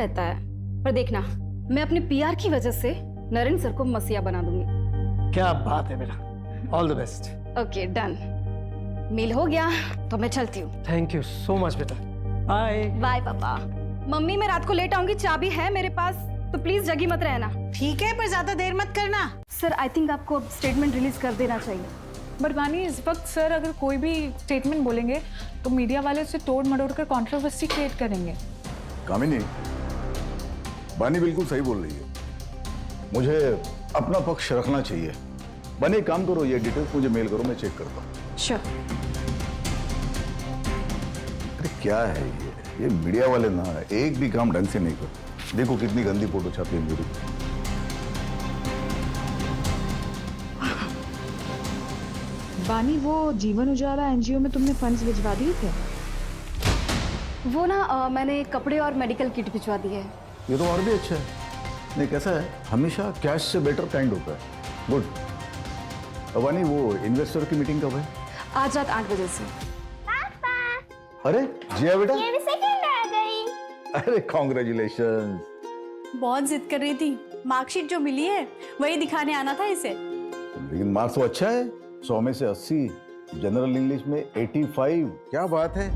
रहता है, पर देखना मैं अपने पीआर की वजह से नरेन सर को मसीहा बना दूंगी। क्या बात है बेटा, all the best. Okay done, mail हो गया तो मैं चलती हूँ। थैंक यू सो मच बेटा, बाय। बाय पापा। मम्मी मैं रात को लेट आऊंगी, चाबी है मेरे पास, तो प्लीज जगी मत रहना। ठीक है, पर ज्यादा देर मत करना। सर आई थिंक आपको अब स्टेटमेंट रिलीज कर देना चाहिए। बट बानी, इस वक्त सर अगर कोई भी स्टेटमेंट बोलेंगे तो मीडिया वाले उसे तोड़ मरोड़ कर कंट्रोवर्सी क्रिएट करेंगे। कामिनी, बानी बिल्कुल सही बोल रही है, मुझे अपना पक्ष रखना चाहिए। बानी एक काम करो, ये डिटेल्स मुझे मेल करो, मैं चेक करता हूँ। श्योर। अरे क्या है ये मीडिया वाले ना एक भी काम ढंग से नहीं करते। देखो कितनी गंदी फोटो छापी है मेरी। बानी, वो जीवन उजाला एनजीओ में तुमने फंड्स भिजवा दिए थे? वो ना मैंने कपड़े और मेडिकल किट भिजवा दी है। ये तो और भी अच्छा है। नहीं कैसा है, हमेशा कैश से बेटर काइंड होता है। गुड। बानी, वो इन्वेस्टर की मीटिंग कब है? आज रात 8 बजे से। अरे जिया बेटा, ये भी सेकंड आ गई। अरे कॉन्ग्रेचुलेशन। बहुत जिद कर रही थी, मार्कशीट जो मिली है वही दिखाने आना था इसे। लेकिन मार्क्स तो अच्छा है, 100 में से 80, जनरल इंग्लिश में 85। क्या बात है।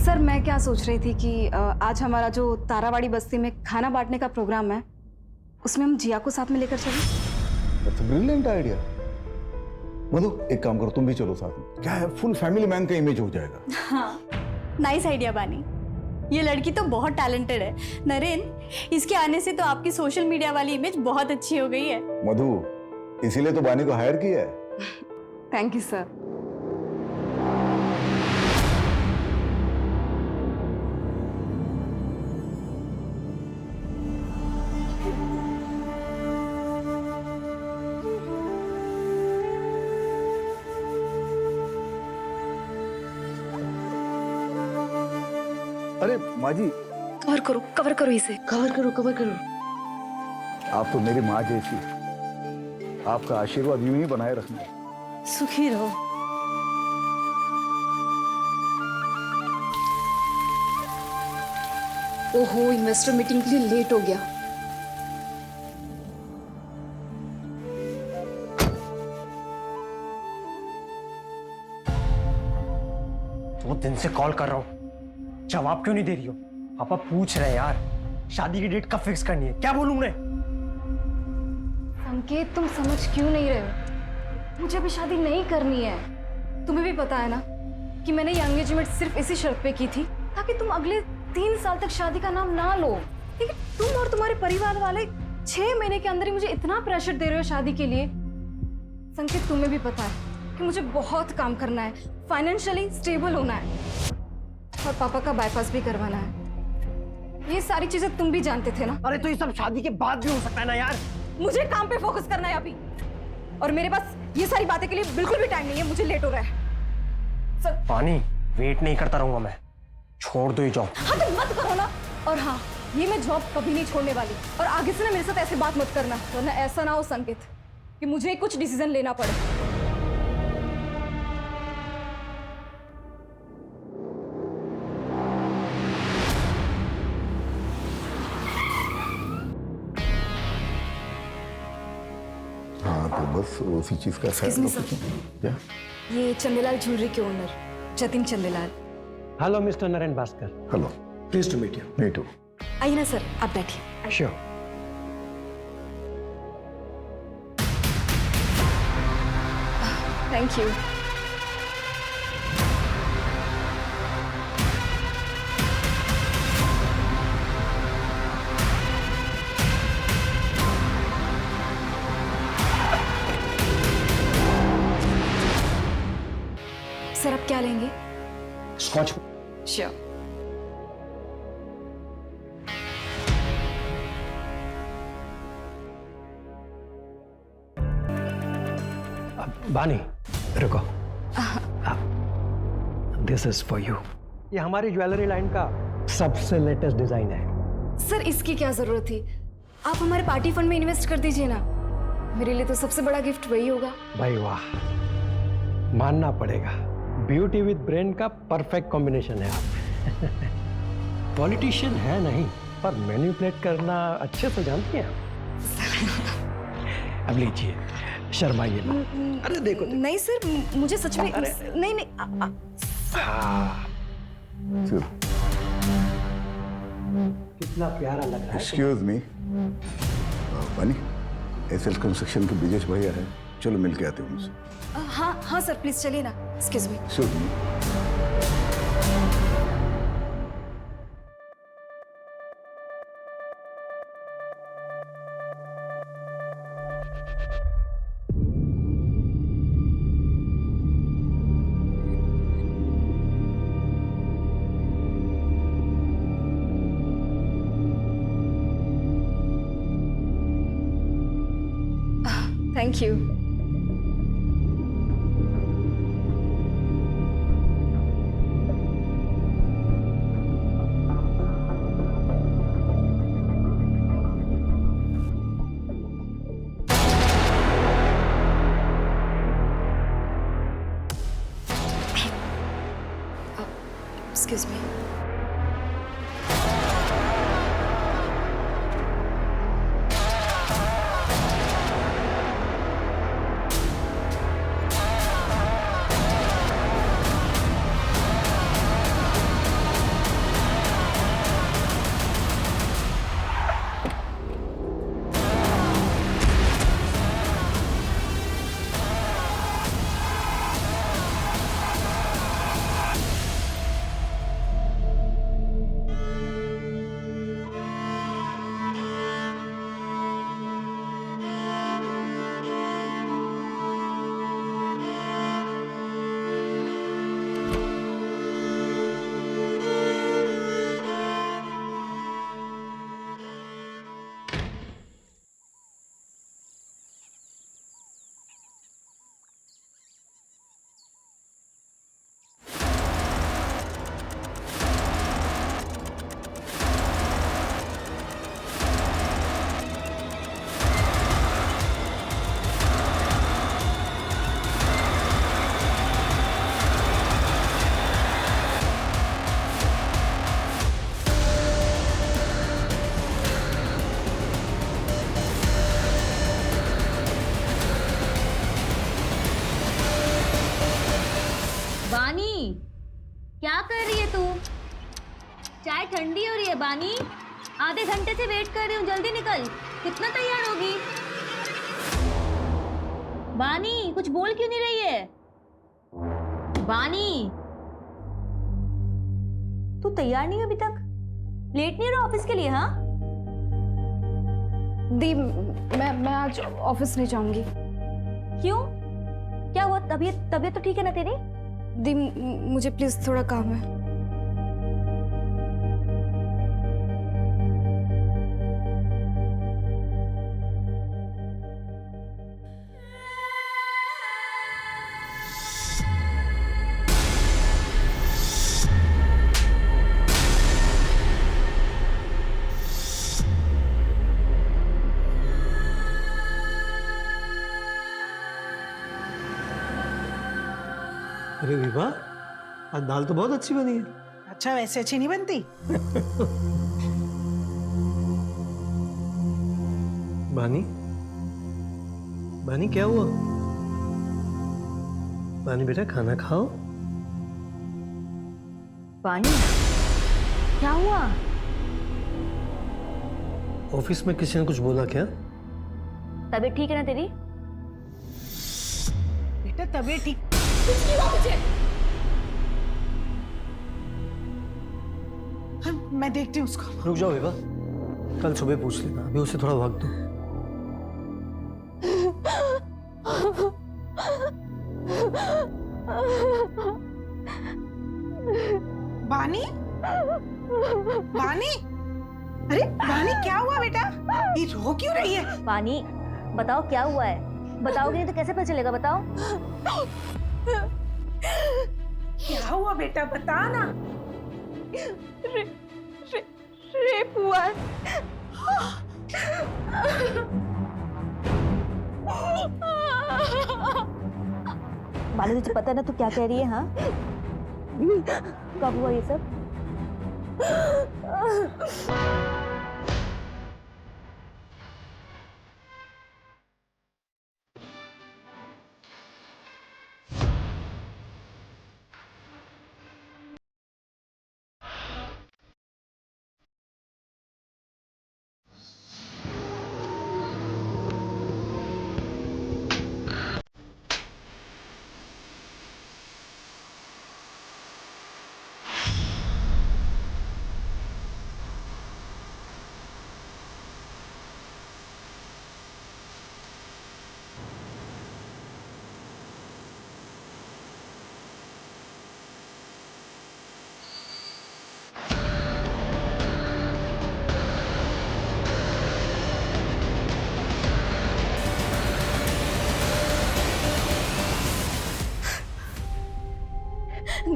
सर मैं क्या सोच रही थी कि आज हमारा जो तारावाड़ी बस्ती में खाना बांटने का प्रोग्राम है, उसमें हम जिया को साथ में लेकर चलें। Brilliant idea. मधु एक काम करो, तुम भी चलो साथ में। क्या है, फुल फैमिली मैन का इमेज हो जाएगा। हाँ, नाइस आइडिया बानी। ये लड़की तो बहुत टैलेंटेड है। नरेन, इसके आने से तो आपकी सोशल मीडिया वाली इमेज बहुत अच्छी हो गई है। मधु, इसीलिए तो बानी को हायर किया है। Thank you sir. अरे माँ जी, कवर करो इसे। कवर करो। आप तो मेरी माँ जैसी, आपका आशीर्वाद यूं ही बनाए रखना। सुखी रहो। ओहो, इन्वेस्टर मीटिंग के लिए लेट हो गया। दो दिन से कॉल कर रहा हूँ, जवाब क्यों नहीं दे रही हो? पापा पूछ रहे हैं यार, शादी की डेट कब फिक्स करनी है? क्या बोलूं मैं? संकेत तुम समझ क्यों नहीं रहे हो? मुझे अभी शादी नहीं करनी है। तुम्हें भी पता है ना कि मैंने ये एंगेजमेंट सिर्फ इसी शर्त पे की थी ताकि तुम अगले 3 साल तक शादी का नाम ना लो। लेकिन तुम और तुम्हारे परिवार वाले 6 महीने के अंदर ही मुझे इतना प्रेशर दे रहे हो शादी के लिए। संकेत तुम्हें भी पता है कि मुझे बहुत काम करना है, फाइनेंशियली स्टेबल होना है और पापा का बाईपास भी करवाना है। ये सारी चीजें तुम भी जानते थे ना। अरे तो ये सब शादी के बाद भी हो सकता है ना यार। मुझे काम पे फोकस करना है अभी, और मेरे पास ये सारी बातें के लिए बिल्कुल भी टाइम नहीं है। मुझे लेट हो रहा है सर। पानी, वेट नहीं करता रहूंगा मैं, छोड़ दो ये जॉब। हाँ तो मत करो ना। और हाँ, ये मैं जॉब कभी नहीं छोड़ने वाली, और आगे से ना मेरे साथ ऐसे बात मत करना, वरना ऐसा ना हो संकेत कि मुझे कुछ डिसीजन लेना पड़े। हाँ तो बस उसी चीज का Excuse me, sir. क्या? ये चंदेलाल ज्वेलरी के owner Jatin Chandelal. Hello mister Naren Bhaskar. Hello, please to meet you. Me too. आइए ना सर, आप बैठिए। श्योर। Thank you. सर आप क्या लेंगे? स्कॉच। श्योर। बानी रुको, दिस इज फॉर यू। ये हमारी ज्वेलरी लाइन का सबसे लेटेस्ट डिजाइन है। सर इसकी क्या जरूरत थी? आप हमारे पार्टी फंड में इन्वेस्ट कर दीजिए ना। मेरे लिए तो सबसे बड़ा गिफ्ट वही होगा। भाई वाह, मानना पड़ेगा, ब्यूटी विद ब्रेन का परफेक्ट कॉम्बिनेशन है आप। पॉलिटिशियन है नहीं, पर मैनिपुलेट करना अच्छे से जानती हैं आप। अब लीजिए, शर्माइए मत। अरे देखो, नहीं सर, मुझे सच में नहीं नहीं हाँ, सिर्फ कितना प्यारा लग रहा है। एक्सक्यूज मी बनी, एसएल कंस्ट्रक्शन के ब्रिजेश भैया है, चलो मिल के आते हैं उनसे। हाँ हाँ सर, प्लीज चलिए ना। Excuse me. सिर्फ थैंक यू। Excuse me. बानी, क्या कर रही है तू? चाय ठंडी हो रही है बानी। आधे घंटे से वेट कर रही हूँ, जल्दी निकल। कितना तैयार होगी? बानी, कुछ बोल क्यों नहीं रही है? बानी, तू तैयार नहीं है अभी तक? लेट नहीं हो रहा ऑफिस के लिए? हाँ दी, मैं आज ऑफिस नहीं जाऊंगी। क्यों? क्या हुआ? तबीयत तो ठीक है ना तेरी? दी, मुझे प्लीज थोड़ा काम है। अरे विभा, आज दाल तो बहुत अच्छी बनी है। अच्छा, वैसे अच्छी नहीं बनती? बानी, बानी क्या हुआ? बानी बेटा, खाना खाओ। बानी, क्या हुआ? ऑफिस में किसी ने कुछ बोला क्या? तबीयत ठीक है ना तेरी? बेटा तबीयत ठीक? हाँ, मैं देखती हूँ उसको। रुक जाओ विभा, कल सुबह पूछ लेना, अभी उसे थोड़ा वक्त दो। बानी, बानी, अरे बानी क्या हुआ बेटा? ये रो क्यों रही है? बानी, बताओ क्या हुआ है? बताओगे नहीं तो कैसे पता चलेगा? बताओ। क्या हुआ बेटा, बता ना। रेप हुआ है। मालूम तुझे पता है ना तू क्या कह रही है? हाँ, कब हुआ ये सब?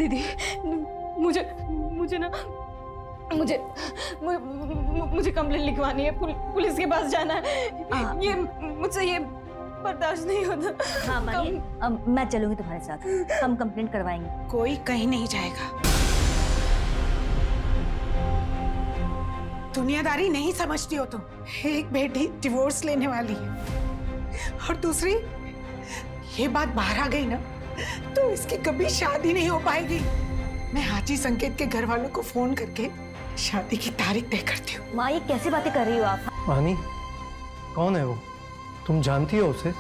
दीदी मुझे मुझे ना मुझे मुझे कंप्लेंट लिखवानी है, पुलिस के पास जाना है। ये मुझसे ये बर्दाश्त नहीं होता। हाँ बानी, अब मैं चलूंगी तुम्हारे साथ, हम कंप्लेंट करवाएंगे। कोई कहीं नहीं जाएगा। दुनियादारी नहीं समझती हो तुम। एक बेटी डिवोर्स लेने वाली है और दूसरी ये बात बाहर आ गई ना तो इसकी कभी शादी नहीं हो पाएगी। मैं हाजी संकेत के घर वालों को फोन करके शादी की तारीख तय करती हूँ। माँ ये कैसी बातें कर रही हो आप? वानी, कौन है वो? तुम जानती हो उसे?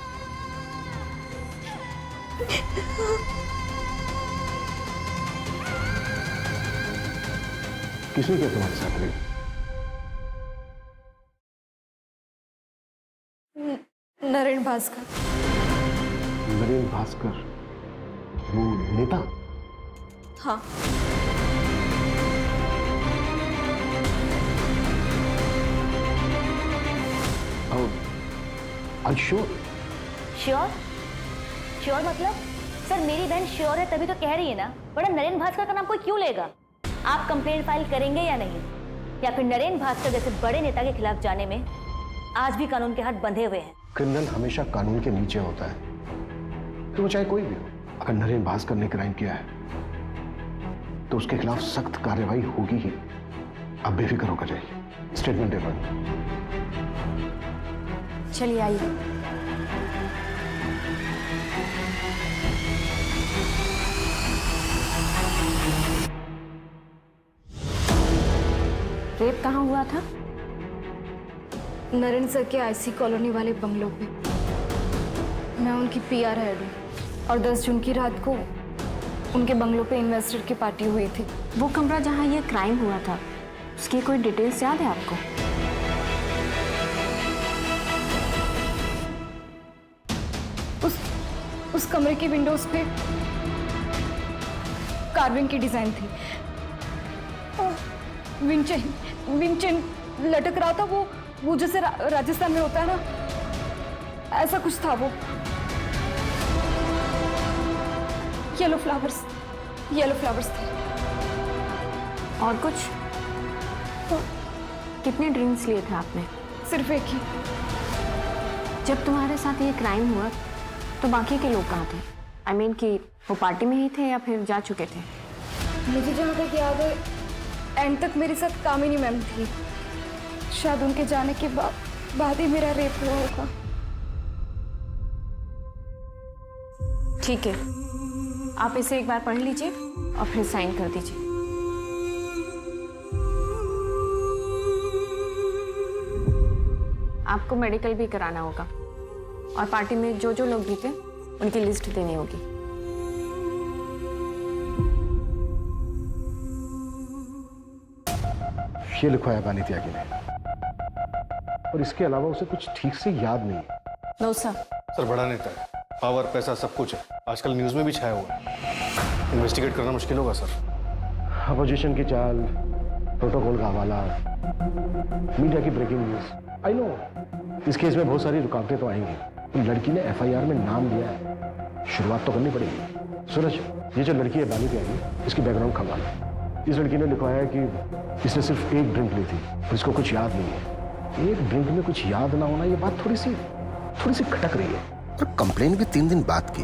किसने किया तुम्हारे साथ रेप? नरेन भास्कर। नरेन भास्कर, वो नेता? हाँ। श्योर? श्योर? श्योर मतलब? सर मेरी बहन श्योर है तभी तो कह रही है ना, बड़ा नरेन भास्कर का नाम कोई क्यों लेगा? आप कंप्लेंट फाइल करेंगे या नहीं? या फिर नरेन भास्कर जैसे बड़े नेता के खिलाफ जाने में आज भी कानून के हाथ बंधे हुए हैं? क्रिमिनल हमेशा कानून के नीचे होता है, तो वो चाहे कोई भी हो। अगर नरेन भास्कर ने क्राइम किया है तो उसके खिलाफ सख्त कार्रवाई होगी ही। अब बेफिक्र होकर जाइए। स्टेटमेंट दे। चलिए आइए। रेप कहाँ हुआ था? नरेन सर के आईसी कॉलोनी वाले बंगलों पे। मैं उनकी पीआर हेड हूँ और 10 जून की रात को उनके बंगलों पे इन्वेस्टर की पार्टी हुई थी। वो कमरा जहाँ ये क्राइम हुआ था, उसकी कोई डिटेल्स याद है आपको? उस कमरे की विंडोज पे कार्विंग की डिजाइन थी। विंचेन लटक रहा था, वो जैसे राजस्थान में होता है ना, ऐसा कुछ था वो। येलो फ्लावर्स थे। और कुछ? कितने ड्रिंक्स लिए थे आपने? सिर्फ एक ही। जब तुम्हारे साथ ये क्राइम हुआ तो बाकी के लोग कहाँ थे? I mean कि वो पार्टी में ही थे या फिर जा चुके थे? मुझे जहाँ तक याद है एंड तक मेरे साथ कामिनी मैम थी। शायद उनके जाने के बाद ही मेरा रेप हुआ होगा। ठीक है, आप इसे एक बार पढ़ लीजिए और फिर साइन कर दीजिए। आपको मेडिकल भी कराना होगा और पार्टी में जो जो लोग भी थे उनकी लिस्ट देनी होगी। ये लिखवाया बानी त्यागी ने, और इसके अलावा उसे कुछ ठीक से याद नहीं है। No sir. सर बड़ा नेता है, पावर पैसा सब कुछ है, आजकल न्यूज में भी छाया हुआ है। इन्वेस्टिगेट करना मुश्किल होगा सर। अपोजिशन की चाल, प्रोटोकॉल का हवाला, मीडिया की ब्रेकिंग न्यूज। आई नो इस केस में बहुत सारी रुकावटें तो आएंगी। लड़की ने एफआईआर में नाम दिया है, शुरुआत तो करनी पड़ेगी। सूरज, ये जो लड़की है बानी त्यागी, इसकी बैकग्राउंड खंगालो। इस लड़की ने लिखवाया है कि इसने सिर्फ एक ड्रिंक ली थी और इसको कुछ याद नहीं है। एक ड्रिंक में कुछ याद ना होना, ये बात थोड़ी सी खटक रही है। और कंप्लेन भी 3 दिन बाद की।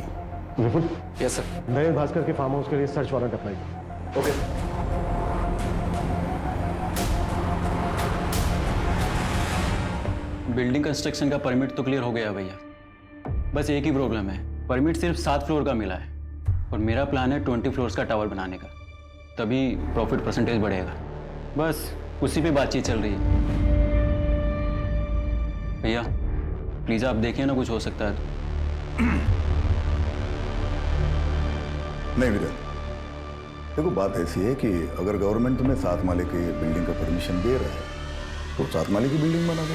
विपुल, यस सर। नरेन भास्कर के फार्म हाउस के लिए सर्च वारंट अप्लाई करो। ओके। बिल्डिंग कंस्ट्रक्शन का परमिट तो क्लियर हो गया भैया, बस एक ही प्रॉब्लम है, परमिट सिर्फ 7 फ्लोर का मिला है और मेरा प्लान है 20 फ्लोर्स का टावर बनाने का, तभी प्रॉफिट परसेंटेज बढ़ेगा। बस उसी पे बातचीत चल रही है। भैया प्लीज आप देखिए ना, कुछ हो सकता है तो। नहीं वीरेंद्र, देखो बात ऐसी है कि अगर गवर्नमेंट तुम्हें 7 माले की बिल्डिंग का परमिशन दे रहा है तो 7 माले की बिल्डिंग बना दो।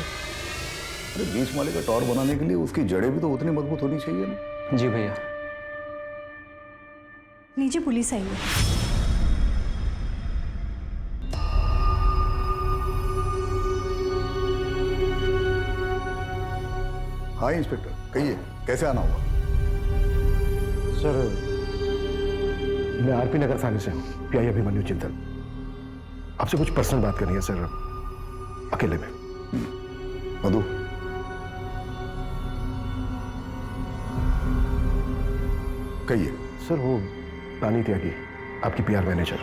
अरे 20 माले का टावर बनाने के लिए उसकी जड़ें भी तो उतनी मजबूत होनी चाहिए ना। जी भैया। नीचे पुलिस आई है। हाँ इंस्पेक्टर, कहिए कैसे आना होगा? सर मैं आरपी नगर थाने से हूँ, पीआई अभिमन्यु चिंतन। आपसे कुछ पर्सनल बात करनी है सर, अकेले में। मधु, कहिए। सर वो रानी त्यागी, आपकी पीआर मैनेजर,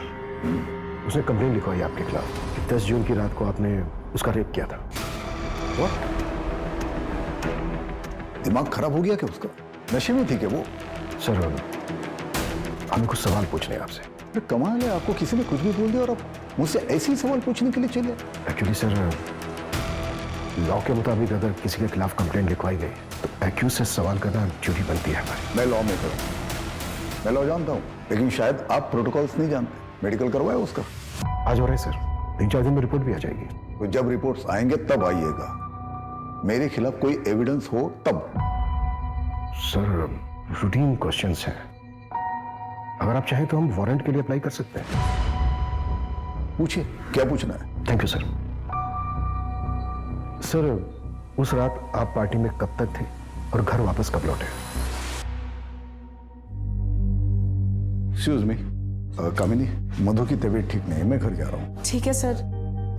उसने कंप्लेन लिखवाई आपके खिलाफ कि 10 जून की रात को आपने उसका रेप किया था। What? दिमाग खराब हो गया क्या उसका? नशे में थी क्या वो? सर हमें कुछ सवाल पूछने हैं आपसे। अरे कमाल है, आपको किसी ने कुछ भी बोल दिया और आप मुझसे ऐसे ही सवाल पूछने के लिए चले। एक्चुअली सर, लॉ के मुताबिक अगर किसी के खिलाफ कंप्लेंट लिखवाई गई तो एक्यूज से सवाल करना ड्यूटी बनती है हमारी। मैं लॉ मेकर हूँ, मैं लॉ जानता हूँ, लेकिन शायद आप प्रोटोकॉल्स नहीं जानते। मेडिकल करवाया उसका? आज हो रहा है सर, 3-4 दिन में रिपोर्ट भी आ जाएगी। तो जब रिपोर्ट्स आएंगे तब आइएगा, मेरे खिलाफ कोई एविडेंस हो तब। सर रूटीन क्वेश्चंस हैं, अगर आप चाहें तो हम वारंट के लिए अप्लाई कर सकते हैं। पूछिए, क्या पूछना है? Thank you sir. सर उस रात आप पार्टी में कब तक थे और घर वापस कब लौटे? एक्सक्यूज मी, कामिनी, मधु की तबीयत ठीक नहीं है, मैं घर जा रहा हूँ। ठीक है सर,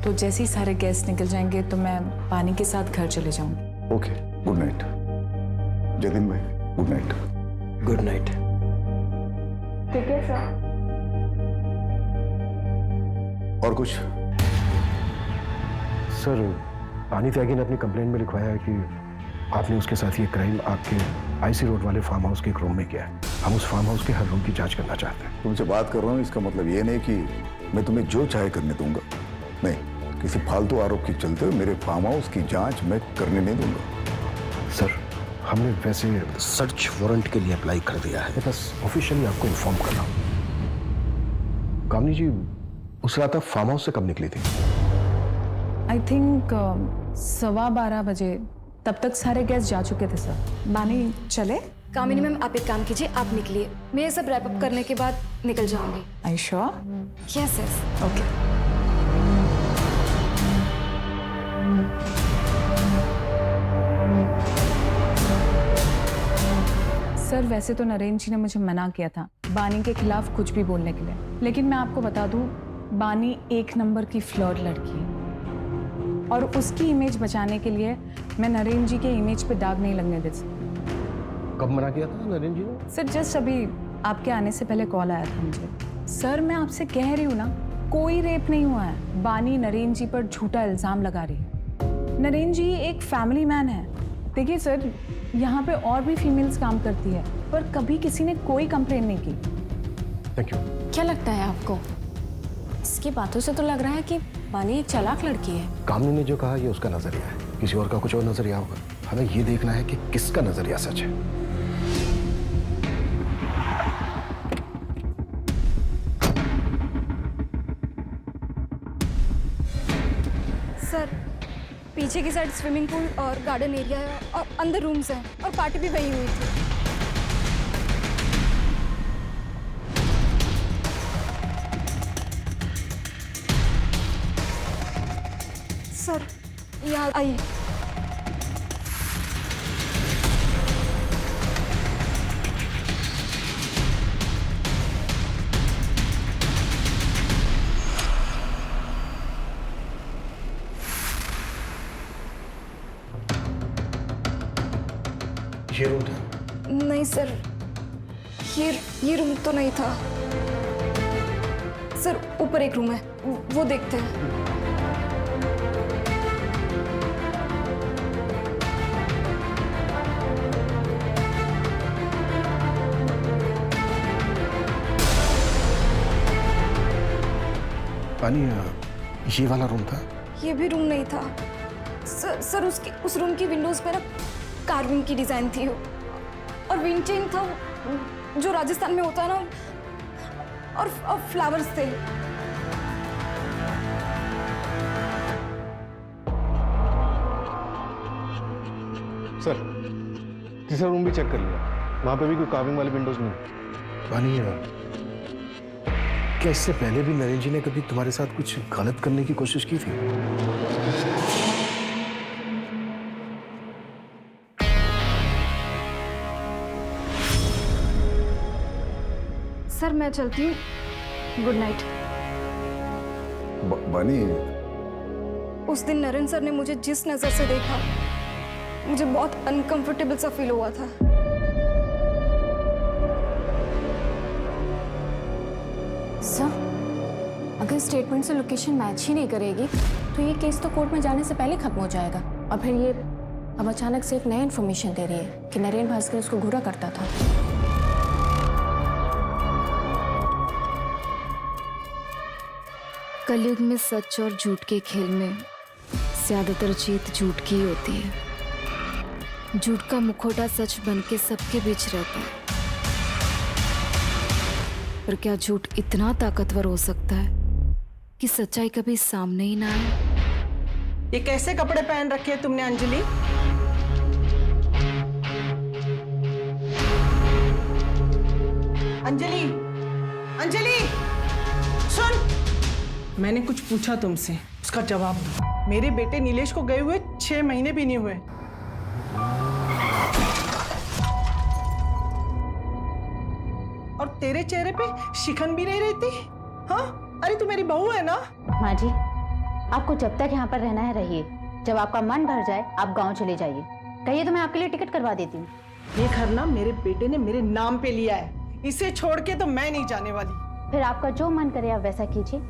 तो जैसे ही सारे गेस्ट निकल जाएंगे तो मैं पानी के साथ घर चले जाऊंगी। Okay, good night. जतिन भाई, गुड नाइट। Good night. ठीक है सर। और कुछ? सर पानी त्यागी ने अपनी कंप्लेंट में लिखवाया है कि आपने उसके साथ ये क्राइम आपके आईसी रोड वाले फार्म हाउस के एक रूम में किया है। हम उस फार्म हाउस के हर रूम की जांच करना चाहते हैं। तुमसे बात कर रहा हूँ, इसका मतलब ये नहीं कि मैं तुम्हें जो चाहे करने दूंगा। नहीं, किसी फालतू आरोप के चलते हुए मेरे फार्म हाउस की जांच मैं करने नहीं दूंगा। सर हमने वैसे सर्च वारंट के लिए अप्लाई कर दिया है, बस ऑफिशियली आपको इन्फॉर्म कर रहा हूँ। कामनी जी, उस रात आप फार्म हाउस से कब निकली थी? आई थिंक 12:15 बजे। तब तक सारे गेस्ट जा चुके थे सर। बानी चले? कामिनी मैम, आप एक काम कीजिए, आप निकलिए, मैं ये सब रैप अप करने के बाद निकल जाऊंगी। I sure? Yes yes. Okay. Sir वैसे तो नरेन जी ने मुझे मना किया था बानी के खिलाफ कुछ भी बोलने के लिए, लेकिन मैं आपको बता दूं, बानी 1 नंबर की फ्लर्ट लड़की है और उसकी इमेज बचाने के लिए मैं नरेन जी के इमेज पे दाग नहीं लगने दे सकती। कब मना किया था नरेन जी ने? सर जस्ट अभी आपके आने से पहले कॉल आया था मुझे। सर मैं आपसे कह रही हूँ ना, कोई रेप नहीं हुआ है। बानी नरेन जी पर झूठा इल्जाम लगा रही है। नरेन जी एक फैमिली मैन है। देखिए सर, यहाँ पे और भी फीमेल्स काम करती है, पर कभी किसी ने कोई कंप्लेन नहीं की। Thank you. क्या लगता है आपको? इसकी बातों से तो लग रहा है कि बानी एक चालाक लड़की है। कामनी ने जो कहा ये उसका नजरिया है, किसी और का कुछ और नजरिया होगा। हमें ये देखना है कि किसका नजरिया सच है। सर पीछे की साइड स्विमिंग पूल और गार्डन एरिया है और अंदर रूम्स हैं और पार्टी भी वही हुई थी। सर यहाँ आइए। ये रूम था? नहीं सर, ये रूम तो नहीं था सर। ऊपर एक रूम है, वो देखते हैं। पानी, ये वाला रूम था? ये भी रूम नहीं था सर। उस रूम की विंडोज पे ना कार्विंग की डिजाइन थी और विंटेज था जो राजस्थान में होता है ना, और फ्लावर्स थे। सर तीसरा रूम भी चेक कर लिया, वहां पे भी कोई कार्विंग वाली विंडोज नहीं। पानी, क्या इससे पहले भी नरेन जी ने कभी तुम्हारे साथ कुछ गलत करने की कोशिश की थी? सर मैं चलती हूँ, गुड नाइट। बानी, उस दिन नरेन सर ने मुझे जिस नजर से देखा, मुझे बहुत अनकंफर्टेबल सा फील हुआ था। सर, अगर स्टेटमेंट से लोकेशन मैच ही नहीं करेगी तो ये केस तो कोर्ट में जाने से पहले खत्म हो जाएगा। और फिर ये अब अचानक से एक नई इन्फॉर्मेशन दे रही है कि नरेन भास्कर उसको घूरा करता था। कलयुग में सच और झूठ के खेल में ज्यादातर जीत झूठ की ही होती है। झूठ का मुखौटा सच बन के सबके बीच रहता है, पर क्या झूठ इतना ताकतवर हो सकता है कि सच्चाई कभी सामने ही ना आए? ये कैसे कपड़े पहन रखे हैं तुमने अंजलि? अंजलि, अंजलि, सुन। मैंने कुछ पूछा तुमसे, उसका जवाब दो। मेरे बेटे नीलेश को गए हुए 6 महीने भी नहीं हुए। और तेरे चेहरे पे शिकन भी नहीं रहती? हाँ, अरे तू मेरी बहू है ना? माँ जी, आपको जब तक यहाँ पर रहना है रहिए, जब आपका मन भर जाए आप गांव चले जाइए। कहिए तो मैं आपके लिए टिकट करवा देती हूँ। ये घर ना मेरे बेटे ने मेरे नाम पे लिया है, इसे छोड़ के तो मैं नहीं जाने वाली। फिर आपका जो मन करे आप वैसा कीजिए।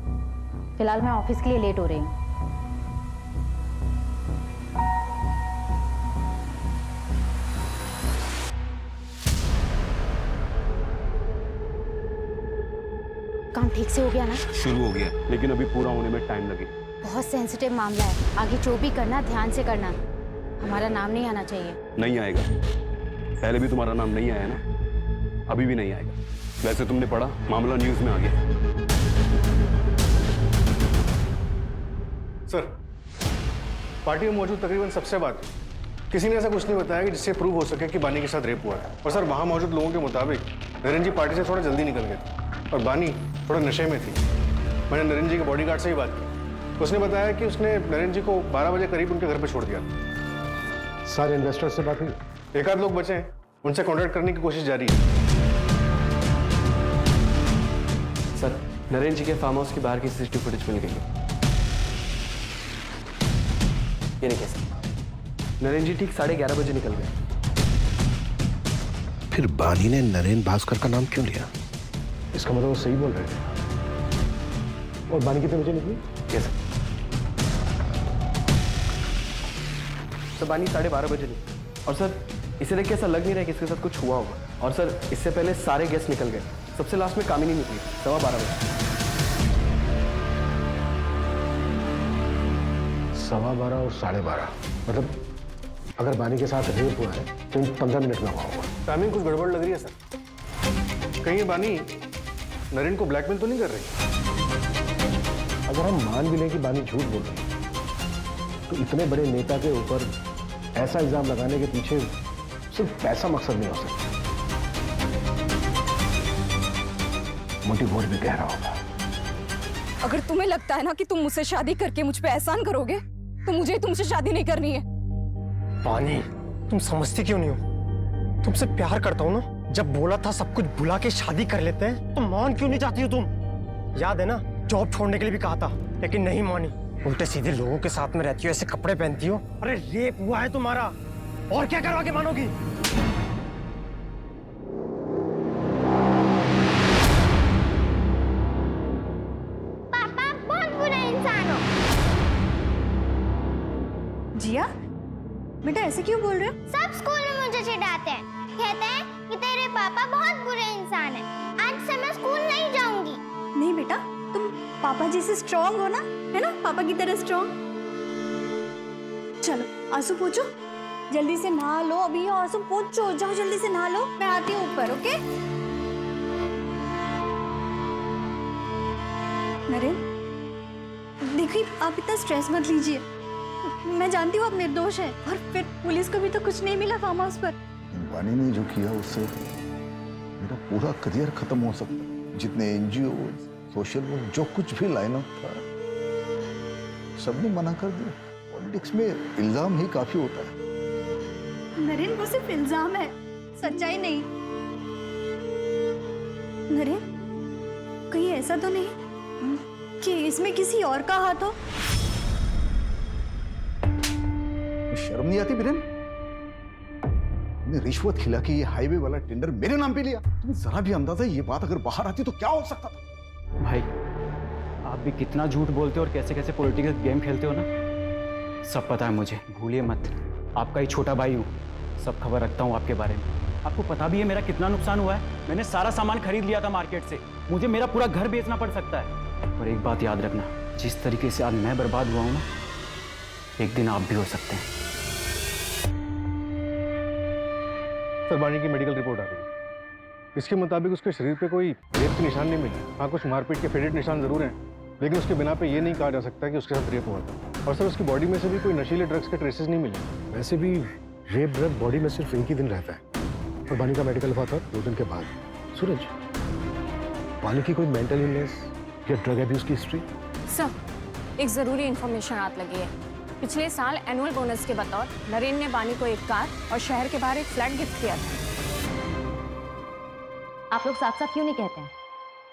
फिलहाल मैं ऑफिस के लिए लेट हो रही हूँ। काम ठीक से हो गया ना? शुरू हो गया, लेकिन अभी पूरा होने में टाइम लगेगा। बहुत सेंसिटिव मामला है, आगे जो भी करना ध्यान से करना। हमारा नाम नहीं आना चाहिए। नहीं आएगा, पहले भी तुम्हारा नाम नहीं आया ना, अभी भी नहीं आएगा। वैसे तुमने पढ़ा, मामला न्यूज में आ गया। सर, पार्टी में मौजूद तकरीबन सबसे बात किसी ने ऐसा कुछ नहीं बताया कि जिससे प्रूव हो सके कि बानी के साथ रेप हुआ है। और सर, वहां मौजूद लोगों के मुताबिक नरेन जी पार्टी से थोड़ा जल्दी निकल गए थे और बानी थोड़ा नशे में थी। मैंने नरेन जी के बॉडीगार्ड से ही बात की, उसने बताया कि उसने नरेन जी को 12 बजे करीब उनके घर पर छोड़ दिया। सारे इन्वेस्टर से बात हुई? एक आध लोग बचे हैं, उनसे कॉन्टैक्ट करने की कोशिश जारी है। सर, नरेन जी के फार्म हाउस के बाहर की सीसीटीवी फुटेज मिल गई है। ये नहीं कैसे? नरेन जी ठीक 11:30 बजे निकल गए। फिर बानी ने नरेन भास्कर का नाम क्यों लिया? इसका मतलब वो सही बोल रहे थे। और बानी कितने बजे निकली? कैसे? तो बानी 12:30 बजे निकली। और सर, इसे देख के ऐसा लग नहीं रहा कि इसके साथ कुछ हुआ होगा। और सर, इससे पहले सारे गेस्ट निकल गए, सबसे लास्ट में कामिनी निकली 12:15 बजे। 12:15 और 12:30, मतलब अगर बानी के साथ रेप हुआ है तो इन 15 मिनट में हुआ होगा। टाइमिंग कुछ गड़बड़ लग रही है सर। कहीं ये बानी नरेन को ब्लैकमेल तो नहीं कर रही? अगर हम मान भी लें कि बानी झूठ बोल रही है, तो इतने बड़े नेता के ऊपर ऐसा इल्जाम लगाने के पीछे सिर्फ पैसा मकसद नहीं हो सकता, मोटिव और भी गहरा होगा। अगर तुम्हें लगता है ना कि तुम मुझसे शादी करके मुझ पे एहसान करोगे, तो मुझे तुमसे शादी नहीं करनी है। बानी, तुम समझती क्यों नहीं हो? तुमसे प्यार करता हूँ ना। जब बोला था सब कुछ भुला के शादी कर लेते हैं, तो मान क्यों नहीं जाती हो तुम? याद है ना, जॉब छोड़ने के लिए भी कहा था, लेकिन नहीं मानी। उल्टे सीधे लोगों के साथ में रहती हो, ऐसे कपड़े पहनती हो। अरे रेप हुआ है तुम्हारा, और क्या करवा के मानोगी? पापा बहुत बुरे इंसान हो। जिया, बेटा ऐसे क्यों बोल रहे हो? सब स्कूल में मुझे चिढ़ाते हैं, कहते हैं कि तेरे पापा बहुत बुरे इंसान हैं। आज से मैं स्कूल नहीं जाऊंगी। नहीं बेटा, तुम पापा जैसे स्ट्रॉन्ग हो ना, है ना? पापा की तरह स्ट्रॉन्ग। चलो आंसू पोंछो, जल्दी से नहा लो। अभी आंसू पोंछो, जाओ जल्दी से नहा लो। मैं आती हूँ ऊपर, ओके? नरेन, देखिए आप इतना स्ट्रेस मत लीजिए। मैं जानती हूँ आप निर्दोष है, और फिर पुलिस को भी तो कुछ नहीं मिला फार्म हाउस पर। बानी ने जो किया उससे मेरा पूरा करियर खत्म हो सकता है। जितने एनजीओ, सोशल वर्क, जो कुछ भी लाइन अप था, सबने मना कर दिया। पॉलिटिक्स में इल्जाम ही काफी होता है। नरेन, वो सिर्फ इल्जाम है, सच्चाई नहीं। नरेन, कहीं ऐसा तो नहीं कि इसमें किसी और का हाथ हो? शर्म नहीं आती बिरेन? तुमने रिश्वत खिला के ये हाईवे वाला टेंडर मेरे नाम पे लिया। तुम्हें जरा भी अंदाजा ये बात अगर बाहर आती तो क्या हो सकता था? भाई आप भी कितना झूठ बोलते हो और कैसे कैसे पॉलिटिकल गेम खेलते हो ना, सब पता है मुझे। भूलिए मत, आपका ही छोटा भाई हूँ, सब खबर रखता हूँ आपके बारे में। आपको पता भी है मेरा कितना नुकसान हुआ है। मैंने सारा सामान खरीद लिया था मार्केट से, मुझे मेरा पूरा घर बेचना पड़ सकता है। और एक बात याद रखना, जिस तरीके से आज मैं बर्बाद हुआ हूँ ना, एक दिन आप भी हो सकते हैं। सर बानी की मेडिकल रिपोर्ट आ गई है। इसके मुताबिक उसके शरीर पे कोई रेप के निशान नहीं मिले। हाँ, कुछ मारपीट के फेडेड निशान जरूर हैं, लेकिन उसके बिना पे ये नहीं कहा जा सकता कि उसके साथ रेप हुआ था। और सर उसकी बॉडी में से भी कोई नशीले ड्रग्स के ट्रेसेस नहीं मिले। वैसे भी रेप ड्रग बॉडी में सिर्फ एक ही दिन रहता है, और बानी का मेडिकल हुआ था 2 दिन के बाद। सूरज, बानी की कोई मेंटल इलनेस या ड्रग एब्यूज की हिस्ट्री? सर, एक ज़रूरी इन्फॉर्मेशन हाथ लगी है। पिछले साल एनुअल बोनस के बतौर नरेन ने बानी को एक कार और शहर के बाहर एक फ्लैट गिफ्ट किया था। आप लोग साफ साफ क्यों नहीं कहते हैं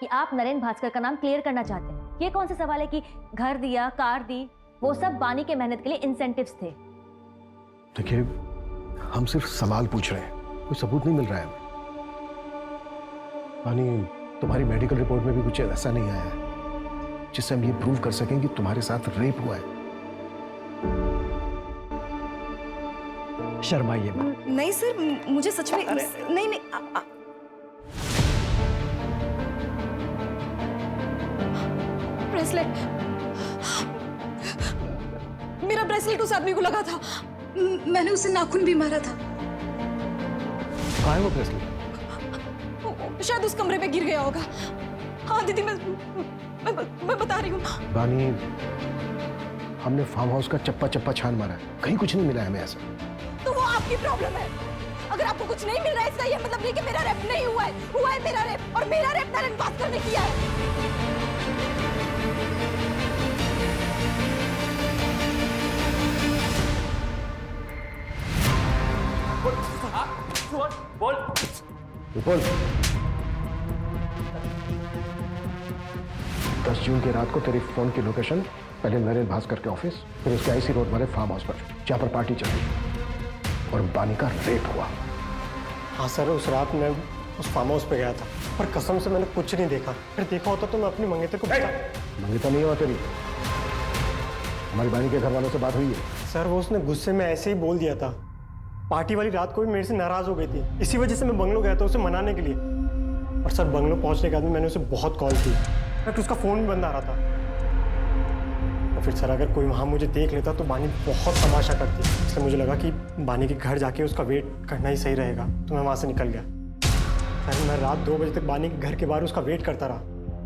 कि आप नरेन भास्कर का नाम क्लियर करना चाहते हैं? ये कौन सा सवाल है कि घर दिया, कार दी, वो सब बानी के मेहनत के लिए इंसेंटिव्स थे। देखिए, हम सिर्फ सवाल पूछ रहे हैं, कोई सबूत नहीं मिल रहा है हमें। बानी, तुम्हारी मेडिकल रिपोर्ट में भी कुछ ऐसा नहीं आया है जिससे हम ये प्रूव कर सकें कि तुम्हारे साथ रेप हुआ है। शर्माइए मत। नहीं सर, मुझे सच में नहीं नहीं ब्रेसलेट, मेरा ब्रेसलेट उस आदमी को लगा था। मैंने उसे नाखून भी मारा था। कहाँ है वो ब्रेसलेट? शायद उस कमरे में गिर गया होगा। हाँ दीदी, मैं बता रही हूँ। बानी, हमने फार्म हाउस का चप्पा चप्पा छान मारा है, कहीं कुछ नहीं मिला हमें ऐसा। तो वो आपकी प्रॉब्लम है। अगर आपको कुछ नहीं मिल रहा है, इसका ये मतलब नहीं कि मेरा रेप नहीं हुआ है। हुआ है मेरा रेप, और मेरा रेप नरेन भास्कर ने किया है। बोल। 10 जून की रात को तेरी फोन की लोकेशन, पहले नरेन भास्कर के ऑफिस, फिर उसके आईसी रोड वाले फार्म हाउस पर, जहां पर पार्टी चल रही और बानी का रेप हुआ। हाँ सर, उस रात मैं उस फार्म हाउस पे गया था, पर कसम से मैंने कुछ नहीं देखा। फिर देखा होता तो मैं अपनी मंगेतर को मंगेता नहीं हुआ तेरी, हमारी बानी के घर वालों से बात हुई है। सर, वो उसने गुस्से में ऐसे ही बोल दिया था। पार्टी वाली रात को भी मेरे से नाराज हो गई थी, इसी वजह से मैं बंगलो गया था उसे मनाने के लिए। और सर, बंगलो पहुंचने के बाद मैंने उसे बहुत कॉल की, बट उसका फोन भी बंद आ रहा था। और फिर सर, अगर कोई वहाँ मुझे देख लेता तो बानी बहुत तमाशा करती, इसलिए मुझे लगा कि बानी के घर जाके उसका वेट करना ही सही रहेगा, तो मैं वहाँ से निकल गया। सर, मैं रात 2 बजे तक बानी के घर के बाहर उसका वेट करता रहा,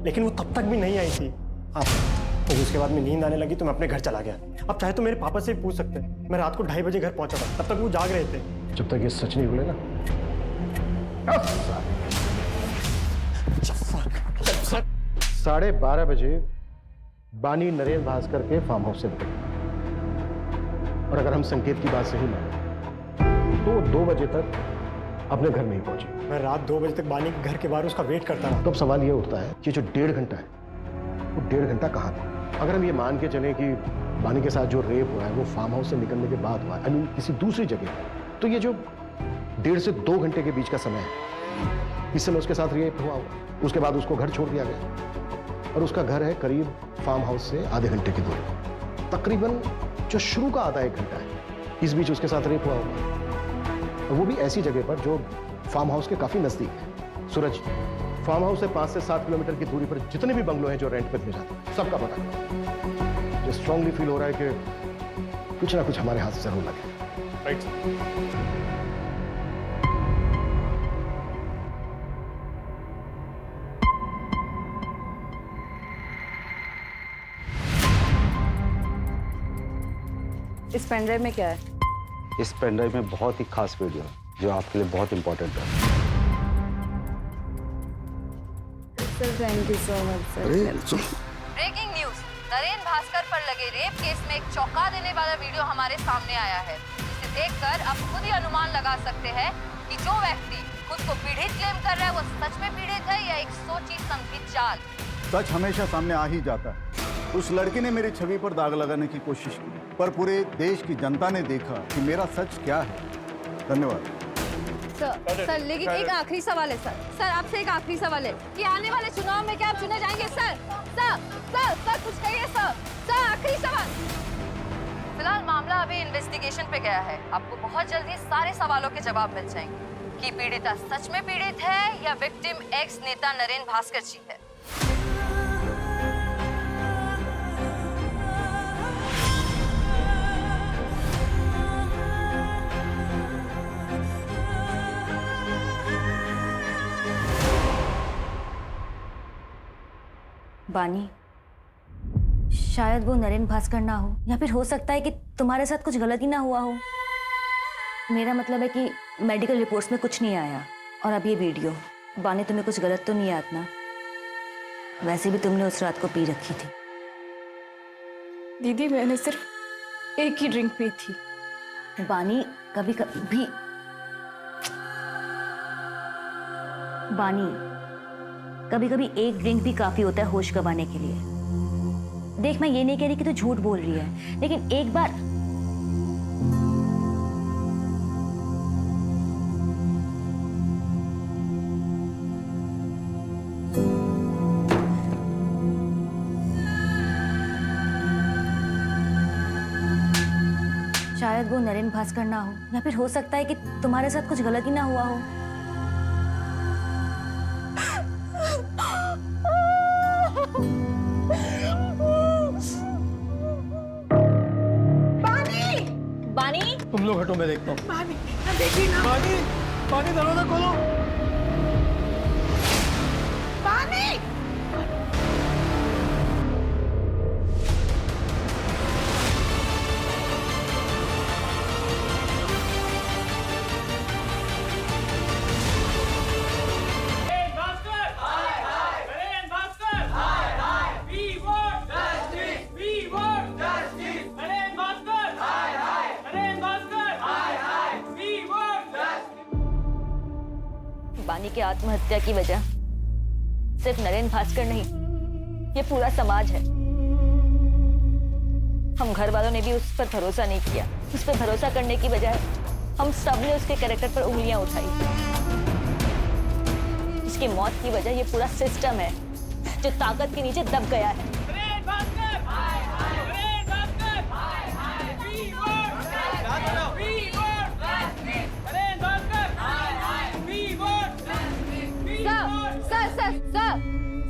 लेकिन वो तब तक भी नहीं आई थी। तो उसके बाद में नींद आने लगी तो मैं अपने घर चला गया। अब चाहे तो मेरे पापा से पूछ सकते हैं, मैं रात को 2:30 बजे घर पहुंचा था, तब तक वो जाग रहे थे। जब तक ये सच नहीं बोले ना। 12:30 बजे बानी नरेन भास्कर के फार्म हाउस से निकली, और अगर हम संकेत की बात सही माने तो 2 बजे तक अपने घर नहीं पहुंची। मैं रात 2 बजे तक बानी के घर के बाहर उसका वेट करता रहा। तो अब सवाल ये उठता है कि जो 1.5 घंटा है, वो 1.5 घंटा कहाँ था? अगर हम ये मान के चलें कि बानी के साथ जो रेप हुआ है वो फार्म हाउस से निकलने के बाद हुआ है, किसी दूसरी जगह, तो ये जो 1.5 से 2 घंटे के बीच का समय है, इस समय उसके साथ रेप हुआ होगा। उसके बाद उसको घर छोड़ दिया गया, और उसका घर है करीब फार्म हाउस से आधे घंटे की दूरी। तकरीबन जो शुरू का आधा 1 घंटा है, इस बीच उसके साथ रेप हुआ होगा, और वो भी ऐसी जगह पर जो फार्म हाउस के काफी नजदीक है। सूरज, फार्म हाउस से 5 से 7 किलोमीटर की दूरी पर जितने भी बंगलो हैं जो रेंट पे दिए जाते हैं, सबका पता है। जो स्ट्रांगली फील हो रहा है कि कुछ ना कुछ हमारे हाथ से जरूर लगे। राइट। इस पेनड्राइव में क्या है? इस पेनड्राइव में बहुत ही खास वीडियो है जो आपके लिए बहुत इंपॉर्टेंट है। Thank you so much sir. Breaking news, Naren Bhaskar पर लगे रेप केस में एक चौंका देने वाला वीडियो हमारे सामने आया है, जिसे देखकर आप खुद ही अनुमान लगा सकते हैं कि जो व्यक्ति खुद को पीड़ित क्लेम कर रहा है वो सच में पीड़ित है या एक सोची समझी चाल। सच हमेशा सामने आ ही जाता है। उस लड़की ने मेरी छवि पर दाग लगाने की कोशिश की, पर पूरे देश की जनता ने देखा कि मेरा सच क्या है। धन्यवाद। सर लेकिन एक आखिरी सवाल है सर आपसे एक आखिरी सवाल है कि आने वाले चुनाव में क्या आप चुने जाएंगे सर कुछ कहिए सर आखिरी सवाल। फिलहाल मामला अभी इन्वेस्टिगेशन पे गया है, आपको बहुत जल्दी सारे सवालों के जवाब मिल जाएंगे कि पीड़िता सच में पीड़ित है या विक्टिम एक्स नेता नरेन भास्कर जी है। बानी, शायद वो नरेन भास्कर ना हो, या फिर हो सकता है कि तुम्हारे साथ कुछ गलती ना हुआ हो। मेरा मतलब है कि मेडिकल रिपोर्ट्स में कुछ नहीं आया। और अब ये वीडियो, बानी तुम्हें कुछ गलत तो नहीं याद ना? वैसे भी तुमने उस रात को पी रखी थी। दीदी मैंने सिर्फ एक ही ड्रिंक पी थी। बानी कभी कभी एक ड्रिंक भी काफी होता है होश गंवाने के लिए। देख, मैं ये नहीं कह रही कि तू झूठ बोल रही है, लेकिन एक बार शायद वो नरेन भास्कर ना हो, या फिर हो सकता है कि तुम्हारे साथ कुछ गलती ना हुआ हो। तुम लोग हटो, मैं देखता हूँ। बानी, देखिए ना। बानी दरवाजा खोलो। बानी! बानी की आत्महत्या की वजह सिर्फ नरेन भास्कर नहीं, ये पूरा समाज है। हम घर वालों ने भी उस पर भरोसा नहीं किया। उस पर भरोसा करने की बजाय हम सब ने उसके कैरेक्टर पर उंगलियां उठाई। इसकी मौत की वजह ये पूरा सिस्टम है जो ताकत के नीचे दब गया है।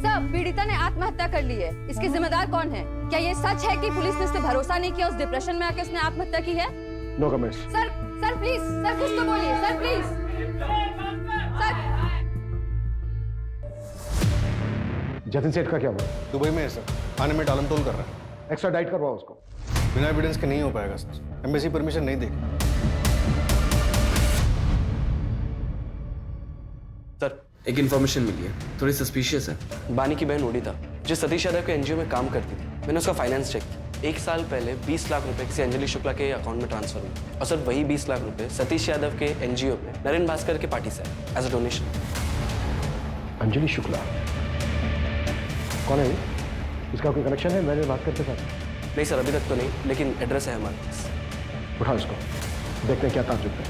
सर, पीड़िता ने आत्महत्या कर ली है। इसके जिम्मेदार कौन है? क्या ये सच है कि पुलिस ने उस पर भरोसा नहीं किया, उस डिप्रेशन में आके उसने आत्महत्या की है? No comments. Sir please, sir कुछ तो बोलिए, सर प्लीज। सर, जतिन सेठ का क्या हुआ? दुबई में है सर, थाने में टालमटोल कर रहा है। एक्स्ट्रा डाइट करवाओ उसको। बिना एविडेंस के नहीं हो पाएगा सर, एम्बेसी परमिशन नहीं देगी। सर, एक इन्फॉर्मेशन मिली है, थोड़ी सस्पिशियस है। बानी की बहन ओडिता जो सतीश यादव के एनजीओ में काम करती थी, मैंने उसका फाइनेंस चेक किया। 1 साल पहले 20 लाख रुपए किसी अंजलि शुक्ला के अकाउंट में ट्रांसफर हुए, और सर वही 20 लाख रुपए सतीश यादव के एनजीओ में नरेन भास्कर के पार्टी से as a donation. Anjali Shukla कौन है? इसका कोई कनेक्शन है नरेन भास्कर के साथ? नहीं सर, अभी तक तो नहीं, लेकिन एड्रेस है हमारे पास। उठाओ इसको, देखते हैं क्या ताज्जुब है।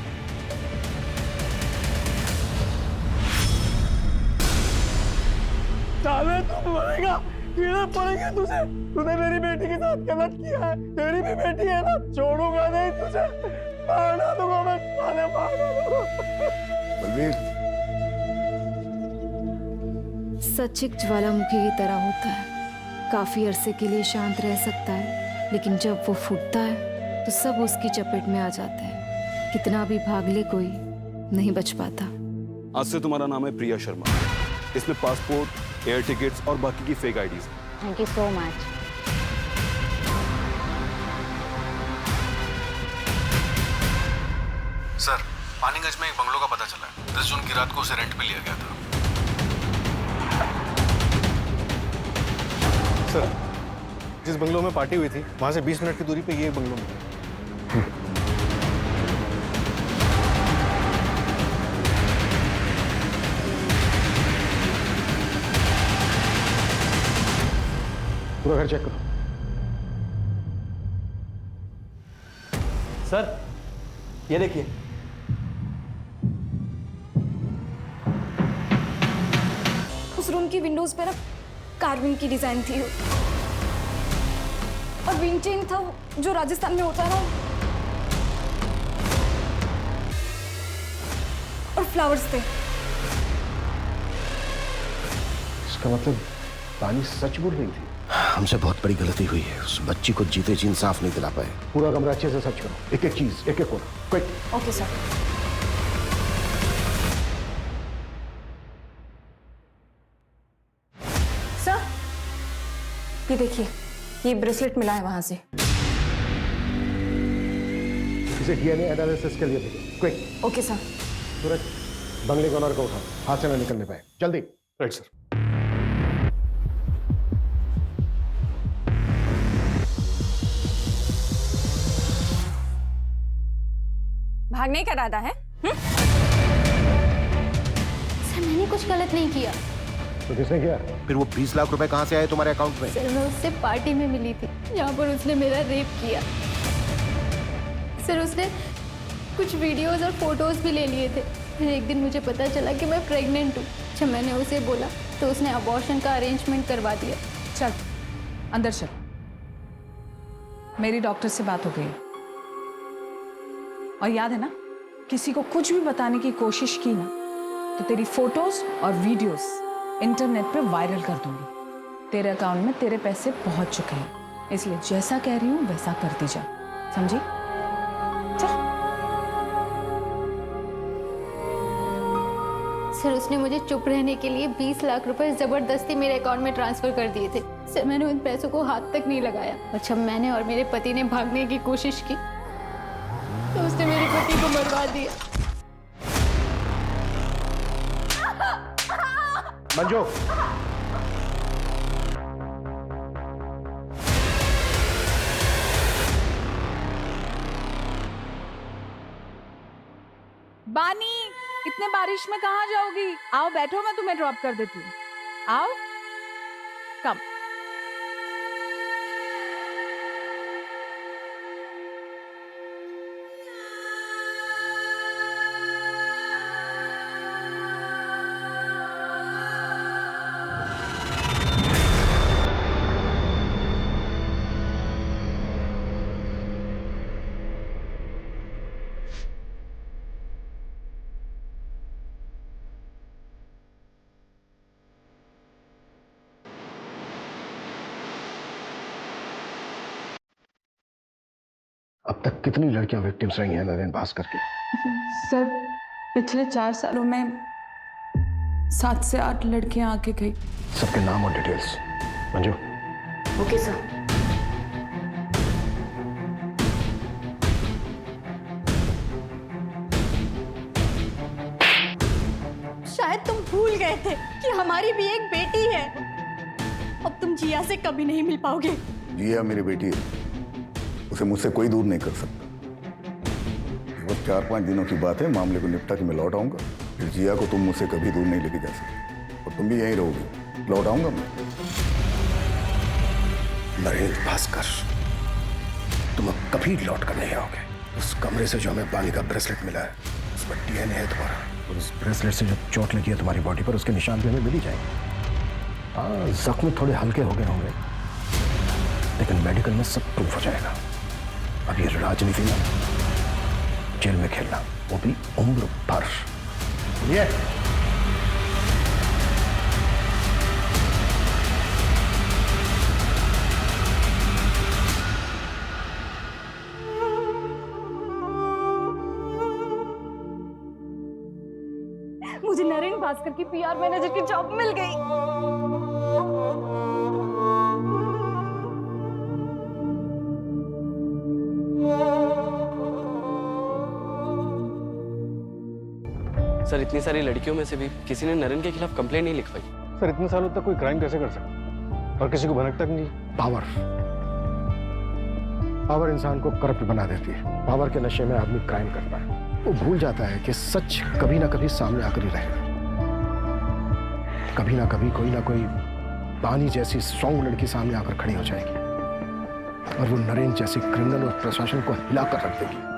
साले तू मरेगा, कीड़े पड़ेंगे तुझे। तूने मेरी बेटी के साथ गलत किया है, तेरी भी बेटी है ना, छोड़ूंगा नहीं तुझे, मारना दूंगा मैं, साले मारना दूंगा। बलवीर, सच एक ज्वालामुखी की तरह होता है, काफी अरसे के लिए शांत रह सकता है, लेकिन जब वो फूटता है तो सब उसकी चपेट में आ जाते हैं। कितना भी भाग ले कोई नहीं बच पाता। आज से तुम्हारा नाम है प्रिया शर्मा। इसमें पासपोर्ट, एयर टिकट्स और बाकी की fake IDs. Thank you so much. Sir, Paniganj में एक बंगलों का पता चला है। 10 जून की रात को उसे रेंट पे लिया गया था। सर, जिस बंगलों में पार्टी हुई थी, वहां से 20 मिनट की दूरी पे ये बंगलो में। चलो घर चेक करो। सर ये देखिए, उस रूम की विंडोज पे ना कार्विंग की डिजाइन थी और विंड चेन था जो राजस्थान में होता है ना, और फ्लावर्स थे। इसका मतलब बानी सच बोल रही थी। हमसे बहुत बड़ी गलती हुई है। उस बच्ची को जीते जी इंसाफ नहीं दिला पाए। पूरा कमरा अच्छे से सर्च करो, एक एक चीज, एक एक कोना, क्विक। Okay sir. सर ये देखिए, ये ब्रेसलेट मिला है वहां से। इसे डीएनए एनालिसिस के लिए भेजो, क्विक। Okay sir. सूरज, बंगले के ऑनर को उठाओ, हाथ से ना निकलने पाए, जल्दी। Right sir. भागने का इरादा है? सर मैंने कुछ गलत नहीं किया। तो किसने किया? फिर वो 20 लाख रुपए कहाँ से आए तुम्हारे अकाउंट में? सर मैं उससे पार्टी में मिली थी जहाँ पर उसने मेरा रेप किया। सर उसने कुछ वीडियोस और फोटोज भी ले लिए थे। फिर एक दिन मुझे पता चला कि मैं प्रेग्नेंट हूँ। जब मैंने उसे बोला तो उसने अबॉर्शन का अरेंजमेंट करवा दिया। चल अंदर चल, मेरी डॉक्टर से बात हो गई है। और याद है ना, किसी को कुछ भी बताने की कोशिश की ना तो तेरी फोटोज और वीडियोस इंटरनेट पे वायरल कर दूंगी। तेरे अकाउंट में तेरे पैसे पहुंच चुके हैं, इसलिए जैसा कह रही हूं वैसा करती जा, समझी? चल। सर उसने मुझे चुप रहने के लिए 20 लाख रुपए जबरदस्ती मेरे अकाउंट में ट्रांसफर कर दिए थे। सर मैंने उन पैसों को हाथ तक नहीं लगाया और जब मैंने और मेरे पति ने भागने की कोशिश की तो उसने मेरे पति को मरवा दिया। मंजू, बानी, इतने बारिश में कहाँ जाओगी? आओ बैठो, मैं तुम्हें ड्रॉप कर देती हूँ। आओ, कम। अब तक कितनी लड़कियां विक्टिम्स रही हैं नरेन भास्कर की? सर पिछले 4 सालों में 7 से 8 लड़कियां आके गई। सबके नाम और डिटेल्स। मंजू। Okay sir. शायद तुम भूल गए थे कि हमारी भी एक बेटी है। अब तुम जिया से कभी नहीं मिल पाओगे। जिया मेरी बेटी है, उसे मुझसे कोई दूर नहीं कर सकता। बस 4-5 दिनों की बात है, मामले को निपटा के मैं लौट आऊंगा। फिर जिया को तुम मुझसे कभी दूर नहीं लेके जा सकते और तुम भी यहीं रहोगे। लौट आऊंगा मैं। नरेन भास्कर, तुम अब कभी लौट कर नहीं आओगे। उस कमरे से जो हमें बानी का ब्रेसलेट मिला है, उसमें डीएनए है तुम्हारा, और उस ब्रेसलेट से जो चोट लगी है तुम्हारी बॉडी पर, उसके निशान भी हमें मिल ही जाएंगे। हाँ, जख्म थोड़े हल्के हो गए होंगे, लेकिन मेडिकल में सब प्रूफ हो जाएगा। अब ये राजनीति ना, जेल में खेलना, वो भी उम्र भर। ये मुझे नरेन भास्कर की पीआर मैनेजर की जॉब मिल गई। सर इतनी सारी लड़कियों में से भी किसी ने नरेन के खिलाफ कंप्लेंट नहीं लिखवाई। सर इतने सालों तक कोई क्राइम कैसे कर सकता और किसी को भनक तक नहीं? पावर इंसान को करप्ट बना देती है। पावर के नशे में आदमी क्राइम करता है। वो भूल जाता है कि सच कभी ना कभी सामने आकर ही रहेगा। कभी ना कभी कोई ना कोई बानी जैसी स्ट्रांग लड़की सामने आकर खड़ी हो जाएगी और वो नरेन जैसे क्रिमिनल और प्रशासन को हिलाकर रख देगी।